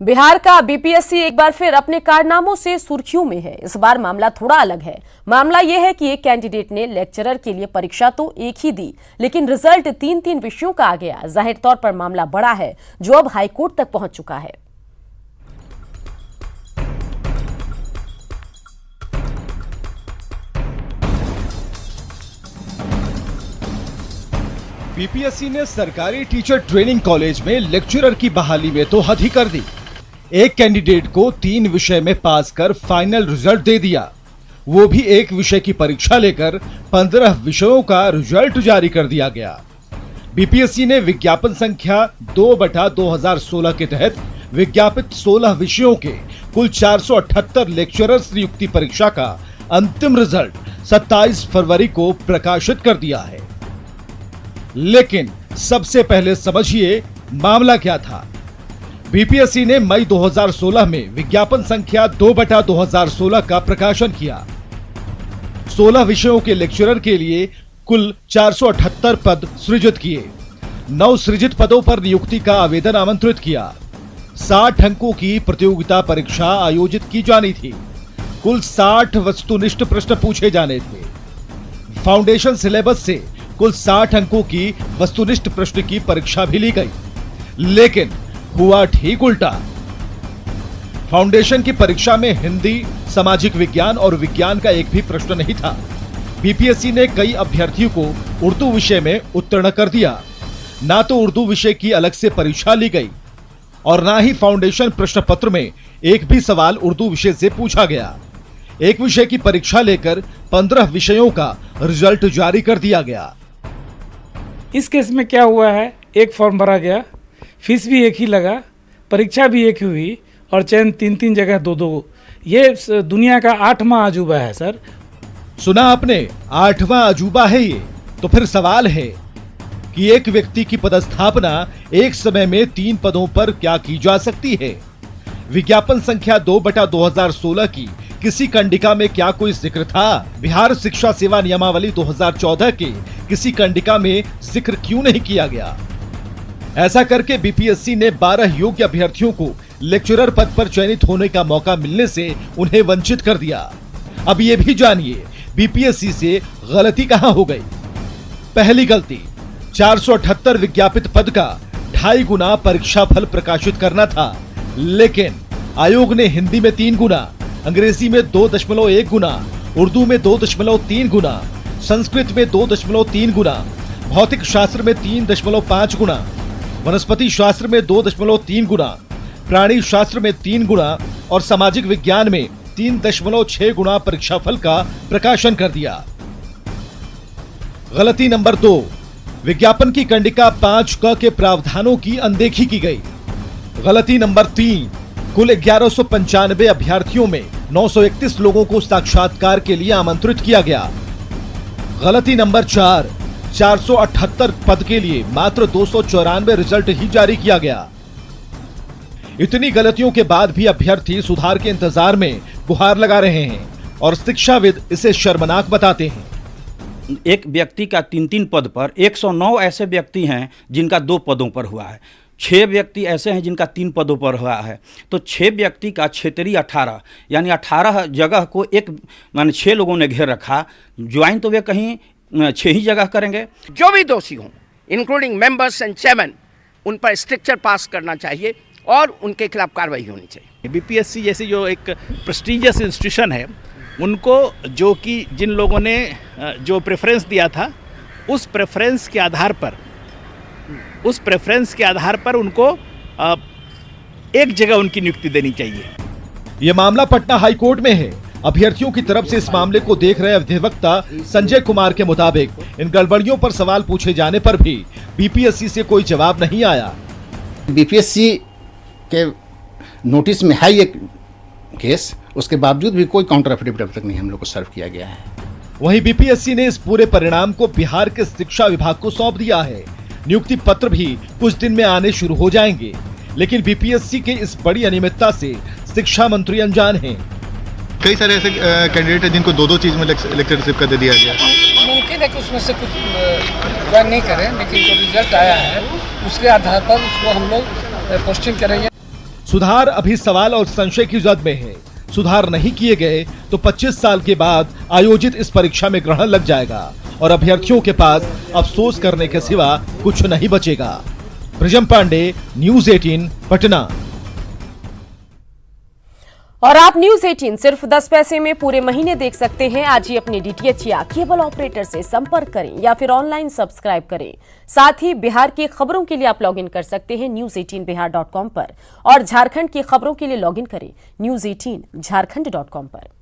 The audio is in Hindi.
बिहार का बीपीएससी एक बार फिर अपने कारनामों से सुर्खियों में है। इस बार मामला थोड़ा अलग है। मामला यह है कि एक कैंडिडेट ने लेक्चरर के लिए परीक्षा तो एक ही दी, लेकिन रिजल्ट तीन विषयों का आ गया। जाहिर तौर पर मामला बड़ा है, जो अब हाईकोर्ट तक पहुंच चुका है। बीपीएससी ने सरकारी टीचर ट्रेनिंग कॉलेज में लेक्चरर की बहाली में तो हद ही कर दी। एक कैंडिडेट को 3 विषय में पास कर फाइनल रिजल्ट दे दिया, वो भी एक विषय की परीक्षा लेकर 15 विषयों का रिजल्ट जारी कर दिया गया। बीपीएससी ने विज्ञापन संख्या 2/2016 के तहत विज्ञापित 16 विषयों के कुल 478 लेक्चरर्स नियुक्ति परीक्षा का अंतिम रिजल्ट 27 फरवरी को प्रकाशित कर दिया है। लेकिन सबसे पहले समझिए मामला क्या था। बीपीएससी ने मई 2016 में विज्ञापन संख्या 2/2016 का प्रकाशन किया। 16 विषयों के लेक्चरर के लिए कुल 478 पद सृजित किए। 9 सृजित पदों पर नियुक्ति का आवेदन आमंत्रित किया। 60 अंकों की प्रतियोगिता परीक्षा आयोजित की जानी थी। कुल 60 वस्तुनिष्ठ प्रश्न पूछे जाने थे। फाउंडेशन सिलेबस से कुल 60 अंकों की वस्तुनिष्ठ प्रश्न की परीक्षा भी ली गई, लेकिन हुआ ठीक उल्टा। फाउंडेशन की परीक्षा में हिंदी, सामाजिक विज्ञान और विज्ञान का एक भी प्रश्न नहीं था। बीपीएससी ने कई अभ्यर्थियों को उर्दू विषय में उत्तीर्ण कर दिया। ना तो उर्दू विषय की अलग से परीक्षा ली गई और ना ही फाउंडेशन प्रश्न पत्र में एक भी सवाल उर्दू विषय से पूछा गया। एक विषय की परीक्षा लेकर 15 विषयों का रिजल्ट जारी कर दिया गया। इस केस में क्या हुआ है, एक फॉर्म भरा गया, फीस भी एक ही लगा, परीक्षा भी एक ही हुई और चयन 3 जगह 2। ये दुनिया का 8वां अजूबा है सर। सुना आपने, 8वां अजूबा है ये। तो फिर सवाल है कि एक व्यक्ति की पदस्थापना एक समय में 3 पदों पर क्या की जा सकती है। विज्ञापन संख्या 2/2016 की किसी कंडिका में क्या कोई जिक्र था? बिहार शिक्षा सेवा नियमावली 2014 के किसी कंडिका में जिक्र क्यों नहीं किया गया? ऐसा करके बीपीएससी ने 12 योग्य अभ्यर्थियों को लेक्चरर पद पर चयनित होने का मौका मिलने से उन्हें वंचित कर दिया। अब ये भी जानिए बीपीएससी से गलती कहां हो गई। पहली गलती, 478 विज्ञापित पद का 2.5 गुना परीक्षा फल प्रकाशित करना था, लेकिन आयोग ने हिंदी में 3 गुना, अंग्रेजी में 2.1 गुना, उर्दू में 2.3 गुना, संस्कृत में 2.3 गुना, भौतिक शास्त्र में 3.5 गुना, वनस्पति शास्त्र में 2.3 गुना, प्राणी शास्त्र में 3 गुना और सामाजिक विज्ञान में 3.6 गुना परीक्षाफल का प्रकाशन कर दिया। गलती नंबर 2, विज्ञापन की कंडिका 5 के प्रावधानों की अनदेखी की गई। गलती नंबर 3, कुल 1195 अभ्यर्थियों में 931 लोगों को साक्षात्कार के लिए आमंत्रित किया गया। गलती नंबर 4, 478 पद के लिए मात्र 294 रिजल्ट ही जारी किया गया। इतनी गलतियों के बाद भी अभ्यर्थी सुधार के इंतजार में गुहार लगा रहे हैं और शिक्षाविद इसे शर्मनाक बताते हैं। एक व्यक्ति का 3 पद पर 109 ऐसे व्यक्ति हैं जिनका 2 पदों पर हुआ है। 6 व्यक्ति ऐसे हैं जिनका 3 पदों पर हुआ है। तो 6 व्यक्ति का क्षेत्रीय 18 यानी 18 जगह को एक माने 6 लोगों ने घेर रखा। ज्वाइन तो वे कहीं 6 ही जगह करेंगे। जो भी दोषी हों, इंक्लूडिंग मेंबर्स एंड चेयरमैन, उन पर स्ट्रिक्चर पास करना चाहिए और उनके खिलाफ कार्रवाई होनी चाहिए। बीपीएससी जैसी जो एक प्रेस्टीजियस इंस्टीट्यूशन है, उनको जो कि जिन लोगों ने जो प्रेफरेंस दिया था, उस प्रेफरेंस के आधार पर उनको एक जगह उनकी नियुक्ति देनी चाहिए। यह मामला पटना हाईकोर्ट में है। अभ्यर्थियों की तरफ से इस मामले को देख रहे अधिवक्ता संजय कुमार के मुताबिक इन गड़बड़ियों पर सवाल पूछे जाने पर भी बीपीएससी से कोई जवाब नहीं आया। बीपीएससी के नोटिस में है ये केस, उसके बावजूद भी कोई काउंटर एफिडेविट अब तक नहीं हम लोग को सर्व किया गया है। वहीं बीपीएससी ने इस पूरे परिणाम को बिहार के शिक्षा विभाग को सौंप दिया है। नियुक्ति पत्र भी कुछ दिन में आने शुरू हो जाएंगे, लेकिन बीपीएससी के इस बड़ी अनियमितता से शिक्षा मंत्री अनजान हैं। कई सारे ऐसे कैंडिडेट हैं जिनको 2-2 चीज में लेक्चरशिप का दे दिया गया। मुमकिन है कि उसमें से कुछ ज्वाइन नहीं करें, लेकिन जो रिजल्ट आया है उसके आधार पर उसको हम लोग पोस्टिंग करेंगे। सुधार अभी सवाल और संशय की जद में है। सुधार नहीं किए गए तो 25 साल के बाद आयोजित इस परीक्षा में ग्रहण लग जाएगा और अभ्यर्थियों के पास अफसोस करने के सिवा कुछ नहीं बचेगा। ब्रिजम पांडे, न्यूज़ 18, पटना। और आप न्यूज़ 18 सिर्फ 10 पैसे में पूरे महीने देख सकते हैं। आज ही अपने डीटीएच या केबल ऑपरेटर से संपर्क करें या फिर ऑनलाइन सब्सक्राइब करें। साथ ही बिहार की खबरों के लिए आप लॉगिन कर सकते हैं news18bihar.com पर और झारखंड की खबरों के लिए लॉगिन करें news18jharkhand.com पर।